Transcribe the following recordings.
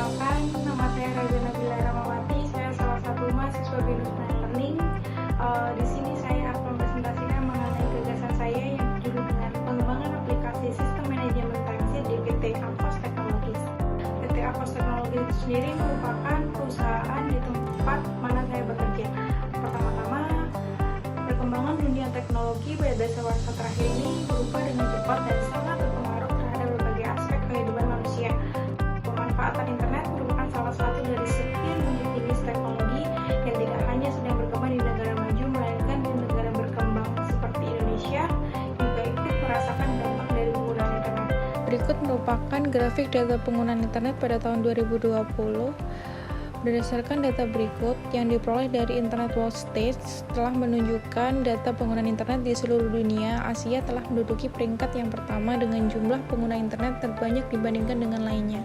Perkenalkan, nama saya Raja Nabila Ramawati. Saya salah satu mahasiswa BINUS Learning. Di sini saya akan presentasikan mengenai gagasan saya yang berjudul dengan pengembangan aplikasi sistem manajemen timesheet di PT Avos Technologies. PT Avos Technologies itu sendiri merupakan perusahaan di tempat mana saya bekerja. Pertama-tama, perkembangan dunia teknologi pada dasawarsa terakhir ini berubah dengan cepat dan sangat berpengaruh terhadap berbagai aspek kehidupan manusia. Pemanfaatan internet merupakan salah satu dari sekian banyak jenis teknologi yang tidak hanya sedang berkembang di negara maju, melainkan di negara berkembang seperti Indonesia juga ikut merasakan dampak dari penggunaan internet. Berikut merupakan grafik data penggunaan internet pada tahun 2020. Berdasarkan data berikut yang diperoleh dari Internet World Stats telah menunjukkan data penggunaan internet di seluruh dunia, Asia telah menduduki peringkat yang pertama dengan jumlah pengguna internet terbanyak dibandingkan dengan lainnya.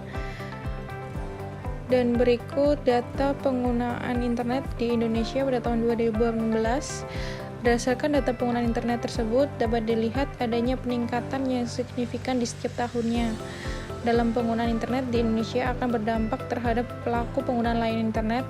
Dan berikut data penggunaan internet di Indonesia pada tahun 2018. Berdasarkan data penggunaan internet tersebut, dapat dilihat adanya peningkatan yang signifikan di setiap tahunnya dalam penggunaan internet di Indonesia akan berdampak terhadap pelaku penggunaan layanan internet.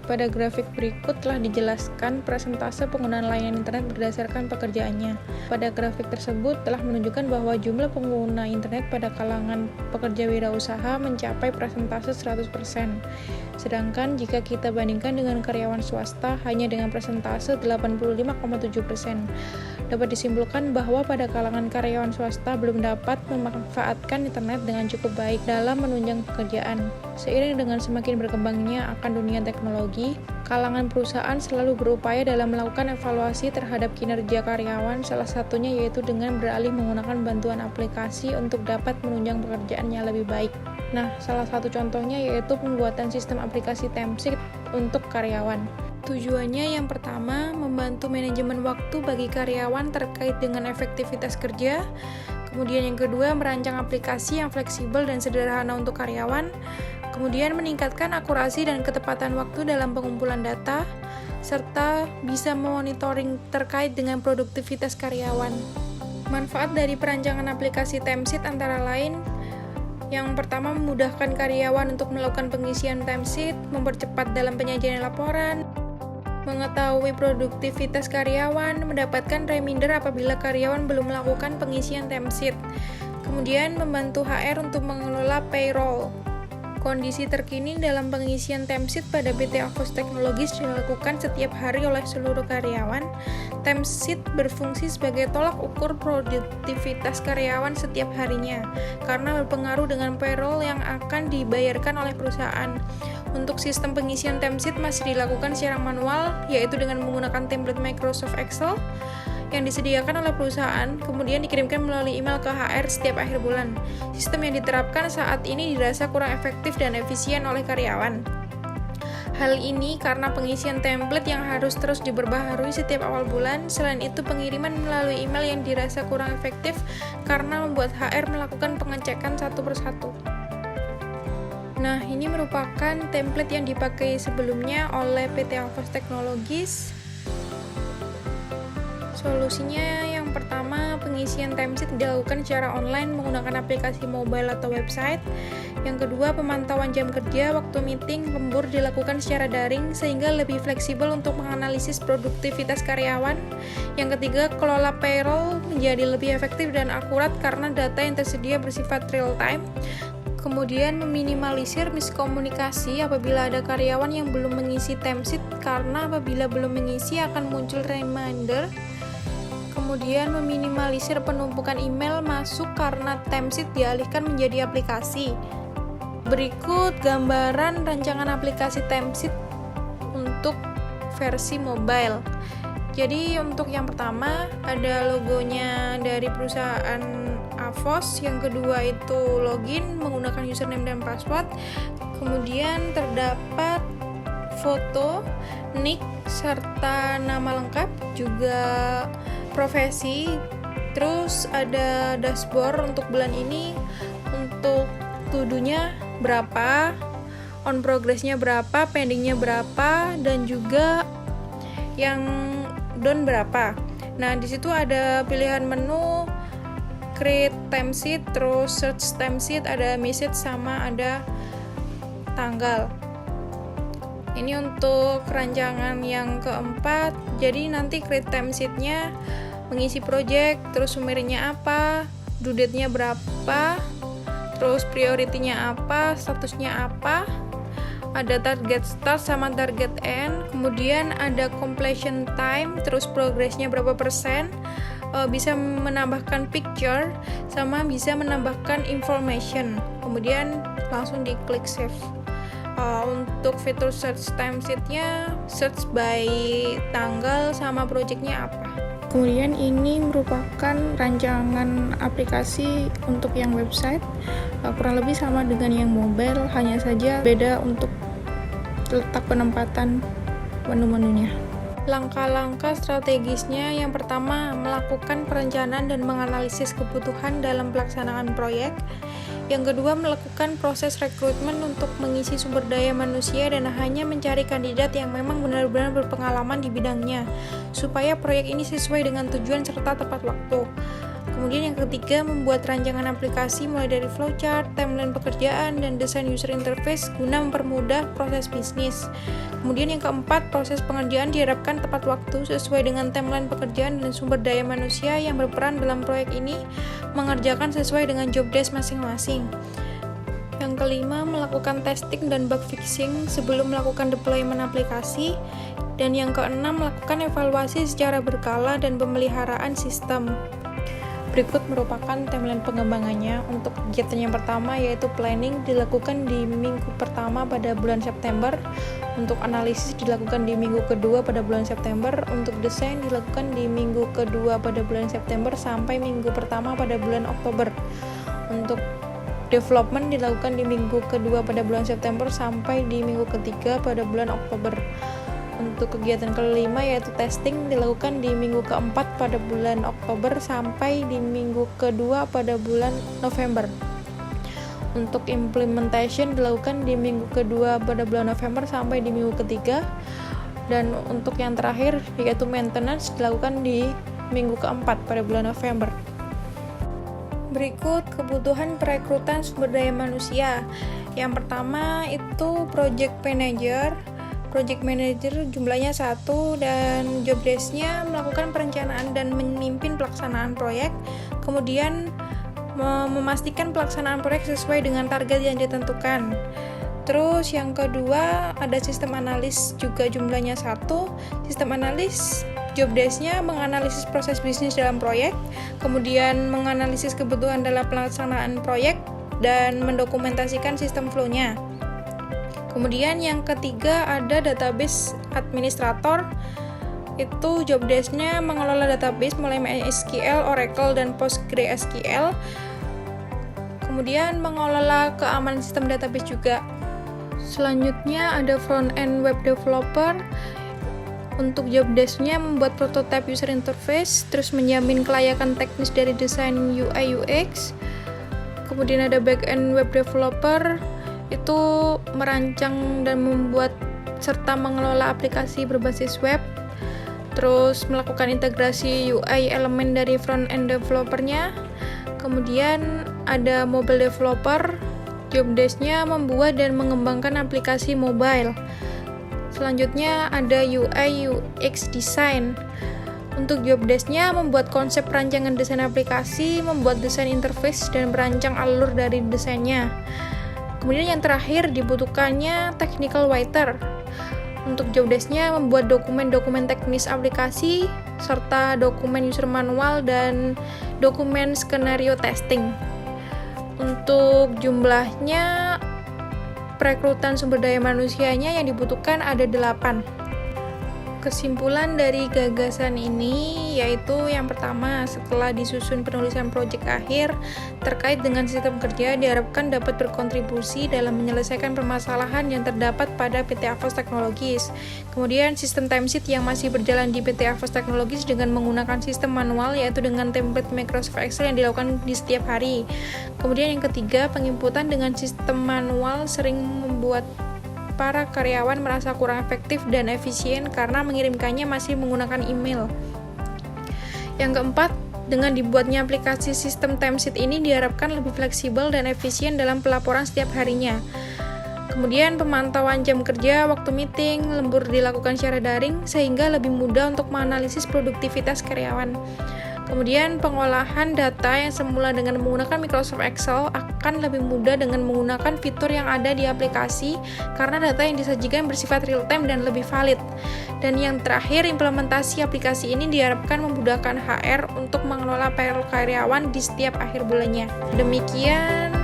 Pada grafik berikut telah dijelaskan persentase penggunaan layanan internet berdasarkan pekerjaannya. Pada grafik tersebut telah menunjukkan bahwa jumlah pengguna internet pada kalangan pekerja wirausaha mencapai persentase 100%. Sedangkan jika kita bandingkan dengan karyawan swasta hanya dengan persentase 85,7%. Dapat disimpulkan bahwa pada kalangan karyawan swasta belum dapat memanfaatkan internet dengan cukup baik dalam menunjang pekerjaan. Seiring dengan semakin berkembangnya akan dunia teknologi, kalangan perusahaan selalu berupaya dalam melakukan evaluasi terhadap kinerja karyawan, salah satunya yaitu dengan beralih menggunakan bantuan aplikasi untuk dapat menunjang pekerjaannya lebih baik. Nah, salah satu contohnya yaitu pembuatan sistem aplikasi timesheet untuk karyawan. Tujuannya yang pertama, membantu manajemen waktu bagi karyawan terkait dengan efektivitas kerja. Kemudian yang kedua, merancang aplikasi yang fleksibel dan sederhana untuk karyawan. Kemudian meningkatkan akurasi dan ketepatan waktu dalam pengumpulan data, serta bisa memonitoring terkait dengan produktivitas karyawan. Manfaat dari perancangan aplikasi timesheet antara lain, yang pertama, memudahkan karyawan untuk melakukan pengisian timesheet, mempercepat dalam penyajian laporan, mengetahui produktivitas karyawan, mendapatkan reminder apabila karyawan belum melakukan pengisian timesheet. Kemudian membantu HR untuk mengelola payroll. Kondisi terkini dalam pengisian timesheet pada PT Avos Technologies dilakukan setiap hari oleh seluruh karyawan. Timesheet berfungsi sebagai tolak ukur produktivitas karyawan setiap harinya, karena berpengaruh dengan payroll yang akan dibayarkan oleh perusahaan. Untuk sistem pengisian timesheet masih dilakukan secara manual, yaitu dengan menggunakan template Microsoft Excel yang disediakan oleh perusahaan, kemudian dikirimkan melalui email ke HR setiap akhir bulan. Sistem yang diterapkan saat ini dirasa kurang efektif dan efisien oleh karyawan. Hal ini karena pengisian template yang harus terus diperbaharui setiap awal bulan. Selain itu, pengiriman melalui email yang dirasa kurang efektif karena membuat HR melakukan pengecekan satu persatu. Nah, ini merupakan template yang dipakai sebelumnya oleh PT Avos Technologies. Solusinya yang pertama, pengisian timesheet dilakukan secara online menggunakan aplikasi mobile atau website. Yang kedua, pemantauan jam kerja, waktu meeting, lembur dilakukan secara daring sehingga lebih fleksibel untuk menganalisis produktivitas karyawan. Yang ketiga, kelola payroll menjadi lebih efektif dan akurat karena data yang tersedia bersifat real time. Kemudian meminimalisir miskomunikasi apabila ada karyawan yang belum mengisi timesheet karena apabila belum mengisi akan muncul reminder. Kemudian meminimalisir penumpukan email masuk karena timesheet dialihkan menjadi aplikasi. Berikut gambaran rancangan aplikasi timesheet untuk versi mobile. Jadi untuk yang pertama ada logonya dari perusahaan Avos, yang kedua itu login menggunakan username dan password. Kemudian terdapat foto, nick, serta nama lengkap, juga profesi. Terus ada dashboard untuk bulan ini, untuk to-do-nya berapa, on progress-nya berapa, pending-nya berapa, dan juga yang done berapa. Nah, di situ ada pilihan menu, create timesheet, terus search timesheet, ada message sama ada tanggal. Ini untuk rancangan yang keempat. Jadi nanti create timesheet-nya mengisi project, terus summary-nya apa, due date-nya berapa, terus priority-nya apa, statusnya apa, ada target start sama target end, kemudian ada completion time, terus progress-nya berapa persen, bisa menambahkan picture, sama bisa menambahkan information, kemudian langsung diklik save. Untuk fitur search timesheet-nya, search by tanggal sama project-nya apa. Kemudian ini merupakan rancangan aplikasi untuk yang website, kurang lebih sama dengan yang mobile, hanya saja beda untuk letak penempatan menu-menunya. Langkah-langkah strategisnya, yang pertama melakukan perencanaan dan menganalisis kebutuhan dalam pelaksanaan proyek. Yang kedua, melakukan proses rekrutmen untuk mengisi sumber daya manusia dan hanya mencari kandidat yang memang benar-benar berpengalaman di bidangnya, supaya proyek ini sesuai dengan tujuan serta tepat waktu. Kemudian yang ketiga, membuat rancangan aplikasi mulai dari flowchart, timeline pekerjaan, dan desain user interface guna mempermudah proses bisnis. Kemudian yang keempat, proses pengerjaan diharapkan tepat waktu sesuai dengan timeline pekerjaan dan sumber daya manusia yang berperan dalam proyek ini mengerjakan sesuai dengan job desk masing-masing. Yang kelima, melakukan testing dan bug fixing sebelum melakukan deployment aplikasi. Dan yang keenam, melakukan evaluasi secara berkala dan pemeliharaan sistem. Berikut merupakan timeline pengembangannya. Untuk kegiatan yang pertama yaitu planning dilakukan di minggu pertama pada bulan September. Untuk analisis dilakukan di minggu kedua pada bulan September. Untuk desain dilakukan di minggu kedua pada bulan September sampai minggu pertama pada bulan Oktober. Untuk development dilakukan di minggu kedua pada bulan September sampai di minggu ketiga pada bulan Oktober. Untuk kegiatan kelima yaitu testing dilakukan di minggu keempat pada bulan Oktober sampai di minggu kedua pada bulan November. Untuk implementation dilakukan di minggu kedua pada bulan November sampai di minggu ketiga. Dan untuk yang terakhir yaitu maintenance dilakukan di minggu keempat pada bulan November. Berikut kebutuhan perekrutan sumber daya manusia. Yang pertama itu project manager. Project manager jumlahnya 1 dan job desk-nya melakukan perencanaan dan memimpin pelaksanaan proyek, kemudian memastikan pelaksanaan proyek sesuai dengan target yang ditentukan. Terus yang kedua ada sistem analis juga jumlahnya 1. Sistem analis job desk-nya menganalisis proses bisnis dalam proyek, kemudian menganalisis kebutuhan dalam pelaksanaan proyek dan mendokumentasikan sistem flow-nya. Kemudian yang ketiga ada database administrator. Itu job desk-nya mengelola database mulai MySQL, Oracle, dan PostgreSQL. Kemudian mengelola keamanan sistem database juga. Selanjutnya ada front-end web developer. Untuk job desk-nya membuat prototype user interface, terus menjamin kelayakan teknis dari desain UI UX. Kemudian ada back-end web developer, itu merancang dan membuat serta mengelola aplikasi berbasis web, terus melakukan integrasi UI elemen dari front-end developernya. Kemudian ada mobile developer, job desk-nya membuat dan mengembangkan aplikasi mobile. Selanjutnya ada UI UX design. Untuk job desk-nya membuat konsep rancangan desain aplikasi, membuat desain interface, dan merancang alur dari desainnya. Kemudian yang terakhir dibutuhkannya technical writer. Untuk job desk-nya membuat dokumen-dokumen teknis aplikasi, serta dokumen user manual dan dokumen skenario testing. Untuk jumlahnya, perekrutan sumber daya manusianya yang dibutuhkan ada 8. Kesimpulan dari gagasan ini yaitu yang pertama, setelah disusun penulisan proyek akhir terkait dengan sistem kerja diharapkan dapat berkontribusi dalam menyelesaikan permasalahan yang terdapat pada PT Avos Technologies. Kemudian sistem timesheet yang masih berjalan di PT Avos Technologies dengan menggunakan sistem manual yaitu dengan template Microsoft Excel yang dilakukan di setiap hari. Kemudian yang ketiga, penginputan dengan sistem manual sering membuat para karyawan merasa kurang efektif dan efisien karena mengirimkannya masih menggunakan email. Yang keempat, Dengan dibuatnya aplikasi sistem timesheet ini diharapkan lebih fleksibel dan efisien dalam pelaporan setiap harinya. Kemudian pemantauan jam kerja, waktu meeting, lembur dilakukan secara daring sehingga lebih mudah untuk menganalisis produktivitas karyawan. Kemudian pengolahan data yang semula dengan menggunakan Microsoft Excel akan lebih mudah dengan menggunakan fitur yang ada di aplikasi karena data yang disajikan bersifat real time dan lebih valid. Dan yang terakhir, implementasi aplikasi ini diharapkan memudahkan HR untuk mengelola payroll karyawan di setiap akhir bulannya. Demikian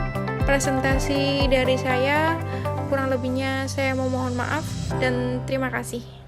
presentasi dari saya. Kurang lebihnya saya memohon maaf dan terima kasih.